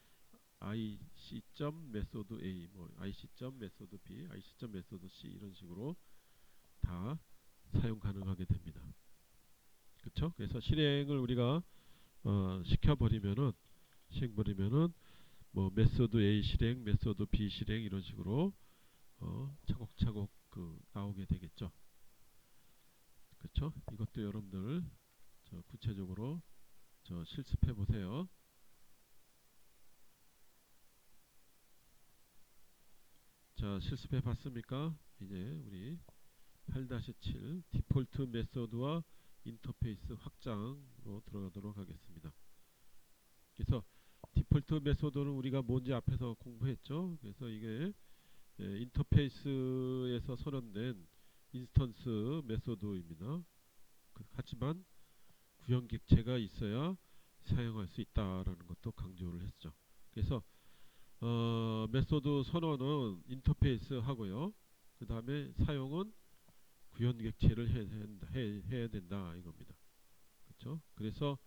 IC 점 메소드 A, 뭐 IC 점 메소드 B, IC 점 메소드 C 이런 식으로 다 사용 가능하게 됩니다. 그쵸? 그래서 실행을 우리가 시행버리면은 뭐 메소드 A 실행, 메소드 B 실행 이런 식으로 차곡차곡 나오게 되겠죠. 그쵸? 이것도 여러분들 구체적으로 실습해 보세요. 자, 실습해 봤습니까? 이제 우리 8-7 디폴트 메소드와 인터페이스 확장으로 들어가도록 하겠습니다. 그래서 디폴트 메소드는 우리가 뭔지 앞에서 공부했죠. 그래서 이게 인터페이스에서 선언된 인스턴스 메소드입니다. 하지만 구현 객체가 있어야 사용할 수 있다라는 것도 강조를 했죠. 그래서 메소드 선언은 인터페이스 하고요. 그 다음에 사용은 구현 객체를 해야 된다 이겁니다. 그렇죠? 그래서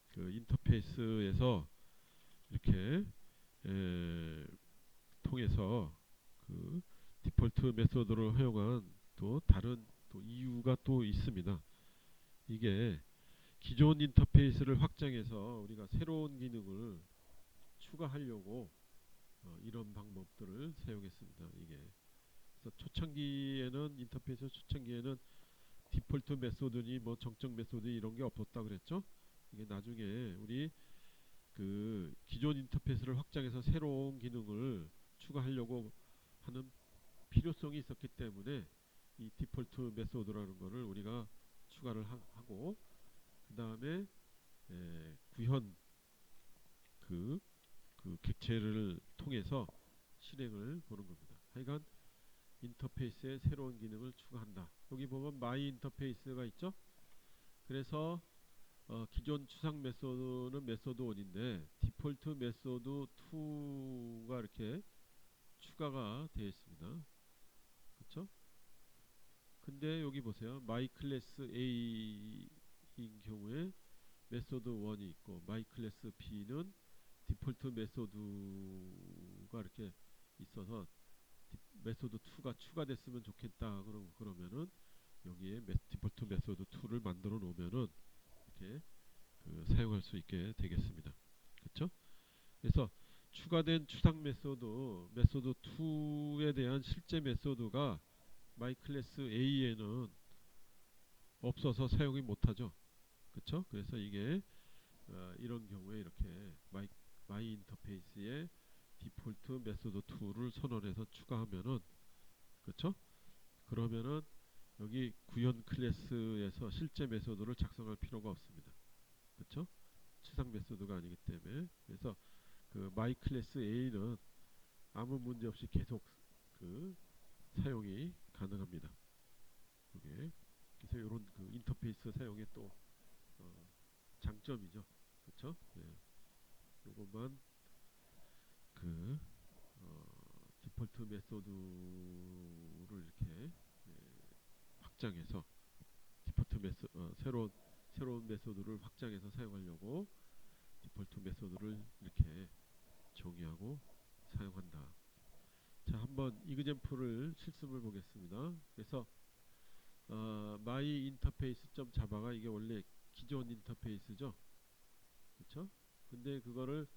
그 인터페이스에서 이렇게 통해서 그 디폴트 메소드를 허용한 또 다른 또 이유가 또 있습니다. 이게 기존 인터페이스를 확장해서 우리가 새로운 기능을 추가하려고 이런 방법들을 사용했습니다. 이게 그래서 초창기에는 인터페이스 초창기에는 디폴트 메소드니 뭐 정적 메소드 이런 게 없었다 그랬죠. 이게 나중에 우리 그 기존 인터페이스를 확장해서 새로운 기능을 추가하려고 하는 필요성이 있었기 때문에 이 디폴트 메소드라는 거를 우리가 추가를 하고 그 다음에 구현 그 객체를 통해서 실행을 보는 겁니다. 하여간 인터페이스에 새로운 기능을 추가한다. 여기 보면 마이 인터페이스가 있죠. 그래서 기존 추상 메소드는 메소드 1인데 디폴트 메소드 2가 이렇게 추가가 되어 있습니다. 그렇죠? 근데 여기 보세요. 마이 클래스 A인 경우에 메소드 1이 있고 마이 클래스 B는 디폴트 메소드가 이렇게 있어서 메소드 2가 추가됐으면 좋겠다. 그러면은 여기에 디폴트 메소드 2를 만들어 놓으면은 이렇게 사용할 수 있게 되겠습니다. 그렇죠? 그래서 추가된 추상 메소드 2에 대한 실제 메소드가 마이 클래스 A에는 없어서 사용이 못하죠. 그렇죠? 그래서 이게 이런 경우에 이렇게 마이 인터페이스에 디폴트 메소드 2를 선언해서 추가하면은 그렇죠? 그러면은 여기 구현 클래스에서 실제 메소드를 작성할 필요가 없습니다. 그렇죠? 추상 메소드가 아니기 때문에 그래서 그 마이 클래스 A는 아무 문제 없이 계속 그 사용이 가능합니다. 이게 그래서 이런 그 인터페이스 사용의 또 장점이죠. 그렇죠? 네. 요것만 그 디폴트 메소드를 이렇게 확장해서 디폴트 새로운 메소드를 확장해서 사용하려고 디폴트 메소드를 이렇게 정의하고 사용한다. 자, 한번 이그젬플을 실습을 보겠습니다. 그래서 my interface.java가 이게 원래 기존 인터페이스죠. 그렇죠? 근데 그거를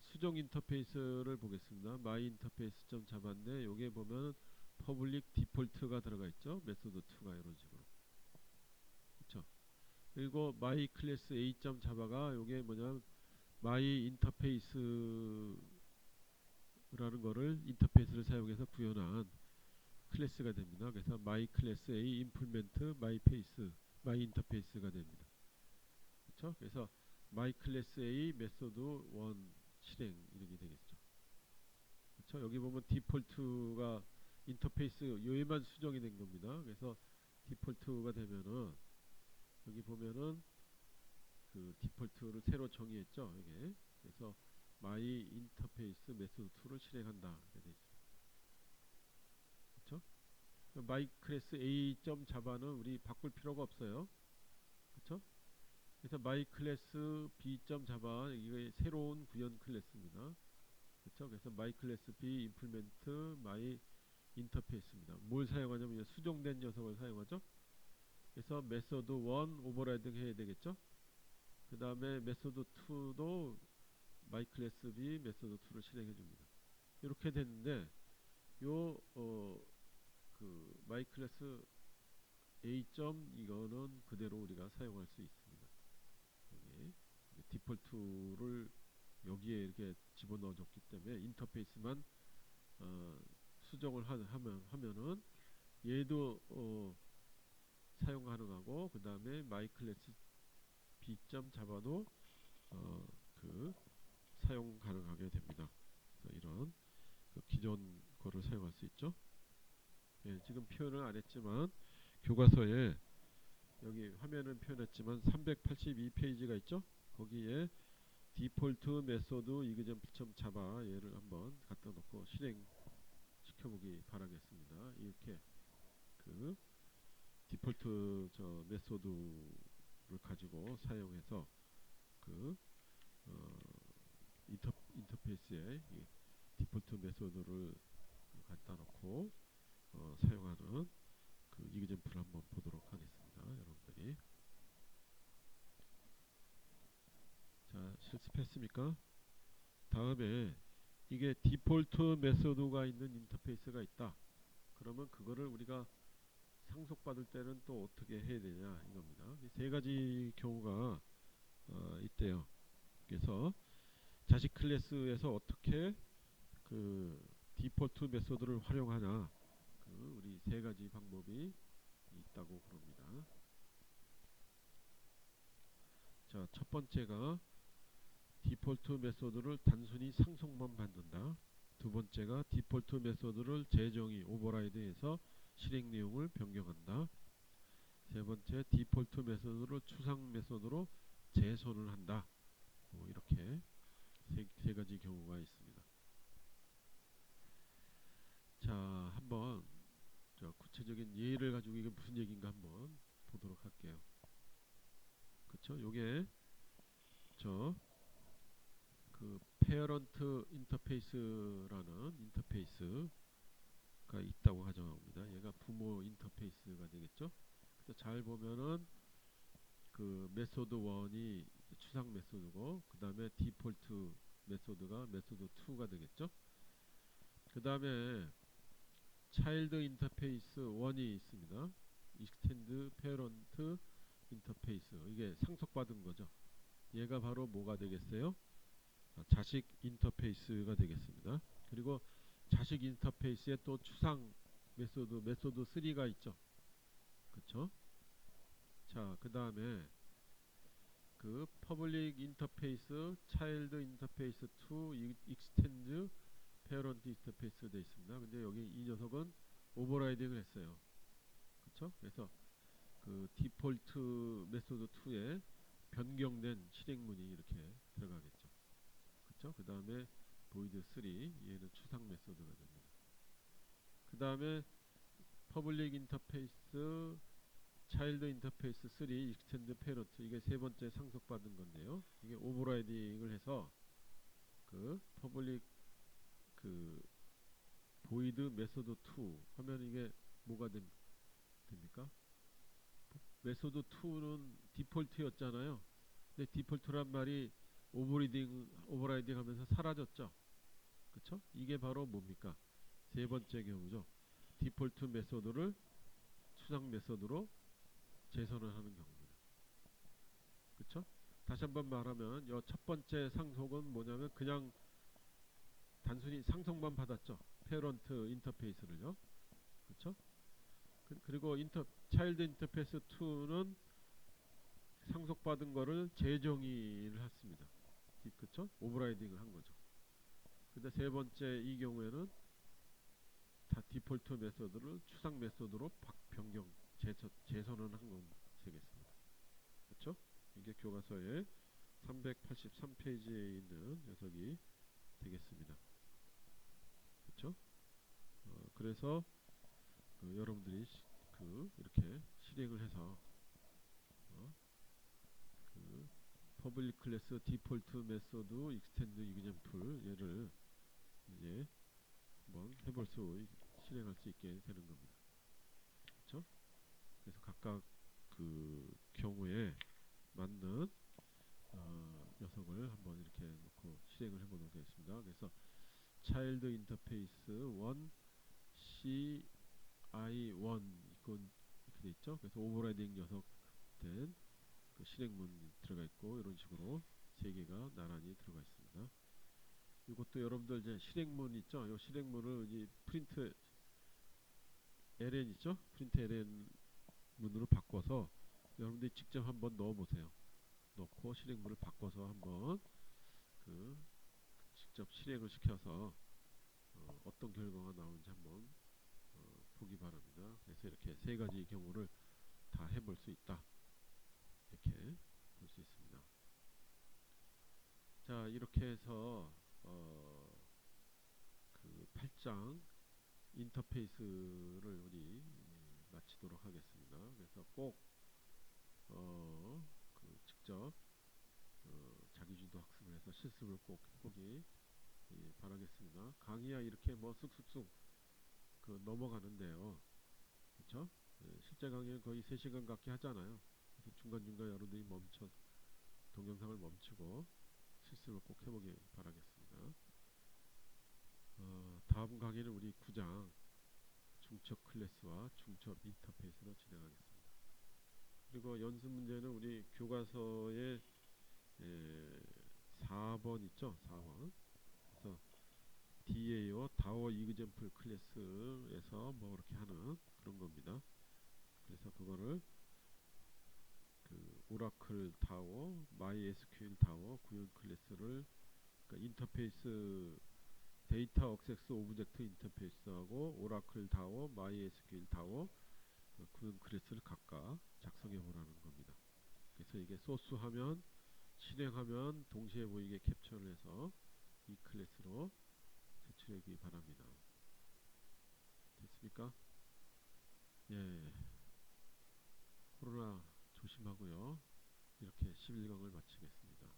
수정 인터페이스를 보겠습니다. my interface.java인데 여기에 보면 public default가 들어가 있죠. 메소드 2가 이런 식으로. 그렇죠? 그리고 my class a.java가 요게 뭐냐면 my interface라는 거를 인터페이스를 사용해서 구현한 클래스가 됩니다. 그래서 my class a implement my interface가 됩니다. 그렇죠? 그래서 my class a 메소드 1 실행 이렇게 되겠죠. 그렇죠? 여기 보면 디폴트가 인터페이스 요에만 수정이 된 겁니다. 그래서 디폴트가 되면은 여기 보면은 그 디폴트를 새로 정의했죠. 이게 그래서 my interface 메소드 2를 실행한다. 이렇게 돼 있습니다. 그렇죠? my class a.java는 우리 바꿀 필요가 없어요. 그렇죠? 그래서 my class b.java 이게 새로운 구현 클래스입니다. 그렇죠? 그래서 my class b implement my 인터페이스입니다. 뭘 사용하냐면 수정된 녀석을 사용하죠. 그래서 메소드 1 오버라이딩 해야 되겠죠. 그 다음에 메소드 2도 my class b 메소드 2를 실행해 줍니다. 이렇게 됐는데 요 그 my class a. 이거는 그대로 우리가 사용할 수 있습니다. 여기 디폴트를 여기에 이렇게 집어넣어 줬기 때문에 인터페이스만 수정을 하면은 얘도 사용 가능하고 그 다음에 my class b.java도 그 사용 가능하게 됩니다. 이런 그 기존 거를 사용할 수 있죠. 예, 지금 표현을 안 했지만 교과서에 여기 화면은 표현했지만 382페이지가 있죠. 거기에 디폴트 메소드 이그젠플 자바 얘를 한번 갖다 놓고 실행시켜보기 바라겠습니다. 이렇게 그 디폴트 저 메소드를 가지고 사용해서 그 인터페이스에 이 디폴트 메소드를 갖다 놓고 사용하는 그 이그젠플을 한번 보도록 하겠습니다. 여러분들이 자 실습했습니까? 다음에 이게 디폴트 메소드가 있는 인터페이스가 있다. 그러면 그거를 우리가 상속받을 때는 또 어떻게 해야 되냐 이겁니다. 이 세 가지 경우가 있대요. 그래서 자식 클래스에서 어떻게 그 디폴트 메소드를 활용하냐 그 우리 세 가지 방법이 있다고 그럽니다. 자, 첫 번째가 디폴트 메소드를 단순히 상속만 받는다. 두 번째가 디폴트 메소드를 재정의 오버라이드해서 실행 내용을 변경한다. 세 번째 디폴트 메소드를 추상 메소드로 재선을 한다. 이렇게 세 가지 경우가 있습니다. 자, 한번 저 구체적인 예를 가지고 이게 무슨 얘기인가 한번 보도록 할게요. 그쵸? 요게 저 그 페어런트 인터페이스라는 인터페이스가 있다고 가정합니다. 얘가 부모 인터페이스가 되겠죠? 그래서 잘 보면은 그 메소드 1이 추상 메소드고 그 다음에 디폴트 메소드가 메소드 2가 되겠죠? 그 다음에 차일드 인터페이스 1이 있습니다. 익스텐드 페어런트 인터페이스 이게 상속받은 거죠. 얘가 바로 뭐가 되겠어요? 자식 인터페이스가 되겠습니다. 그리고 자식 인터페이스에 또 추상 메소드 3가 있죠. 그쵸? 자, 그 다음에 그 퍼블릭 인터페이스 차일드 인터페이스 2 익스텐드 페어런트 인터페이스 되어 있습니다. 근데 여기 이 녀석은 오버라이딩을 했어요. 그쵸? 그래서 그 디폴트 메소드 2에 변경된 실행문이 이렇게 들어가겠죠. 그쵸? 그 다음에 void 3 얘는 추상 메소드가 됩니다. 그 다음에 퍼블릭 인터페이스 차일드 인터페이스 3 익스텐드 페어런트 이게 세 번째 상속받은 건데요. 이게 오버라이딩을 해서 그 퍼블릭 그 void 메소드 2 하면 이게 뭐가 됩니까? 메소드 2는 디폴트였잖아요. 근데 디폴트란 말이 오버라이딩 하면서 사라졌죠. 그쵸? 이게 바로 뭡니까? 세 번째 경우죠. 디폴트 메소드를 추상 메소드로 재선을 하는 경우입니다. 그쵸? 다시 한번 말하면 이 첫 번째 상속은 뭐냐면 그냥 단순히 상속만 받았죠. 페어런트 인터페이스를요. 그쵸? 그리고 차일드 인터페이스 2는 상속받은 거를 재정의를 했습니다. 그쵸? 오버라이딩을 한 거죠. 근데 세 번째 이 경우에는 다 디폴트 메소드를 추상 메소드로 변경 재선을 한 건 되겠습니다. 그렇죠? 이게 교과서의 383페이지에 있는 녀석이 되겠습니다. 그렇죠? 그래서 여러분들이 이렇게 실행을 해서 그 퍼블릭 클래스 디폴트 메소드 익스텐드 이그젠플 얘를 이제 한번 해볼 실행할 수 있게 되는 겁니다. 그렇죠? 그래서 각각 그 경우에 맞는 녀석을 한번 이렇게 놓고 실행을 해보도록 하겠습니다. 그래서 child interface 1 ci1 이건 이렇게 돼 있죠. 그래서 오버라이딩 녀석 된 그 실행문이 들어가 있고 이런 식으로 세 개가 나란히 들어가 있습니다. 이것도 여러분들 이제 실행문 있죠. 이 실행문을 이제 프린트 ln 있죠. 프린트 ln 문으로 바꿔서 여러분들이 직접 한번 넣어 보세요. 넣고 실행문을 바꿔서 한번 직접 실행을 시켜서 어떤 결과가 나오는지 한번 보기 바랍니다. 그래서 이렇게 세 가지 경우를 다 해볼 수 있다. 이렇게 볼 수 있습니다. 자, 이렇게 해서 그 8장 인터페이스를 우리 마치도록 하겠습니다. 그래서 꼭 그 직접 자기주도 학습을 해서 실습을 꼭 해보기 바라겠습니다. 강의야 이렇게 뭐 쑥쑥쑥 그 넘어가는데요. 그렇죠? 실제 강의는 거의 3시간 갖게 하잖아요. 그래서 중간중간 여러분들이 동영상을 멈추고 실습을 꼭 해보기 바라겠습니다. 다음 강의는 우리 9장 중첩 클래스와 중첩 인터페이스로 진행하겠습니다. 그리고 연습 문제는 우리 교과서에 4번 있죠? 4번. 그래서 DAO 다워 이그젠플 클래스에서 뭐 이렇게 하는 그런 겁니다. 그래서 그거를 그 오라클 다워, MySQL 다워 구현 클래스를 그러니까 인터페이스 데이터 억세스 오브젝트 인터페이스하고 오라클 다워, MySQL 다워 구현 클래스를 각각 작성해 보라는 겁니다. 그래서 이게 소스 화면, 실행하면 동시에 보이게 캡처를 해서 이 클래스로 제출하기 바랍니다. 됐습니까? 예. 코로나 조심하고요. 이렇게 11강을 마치겠습니다.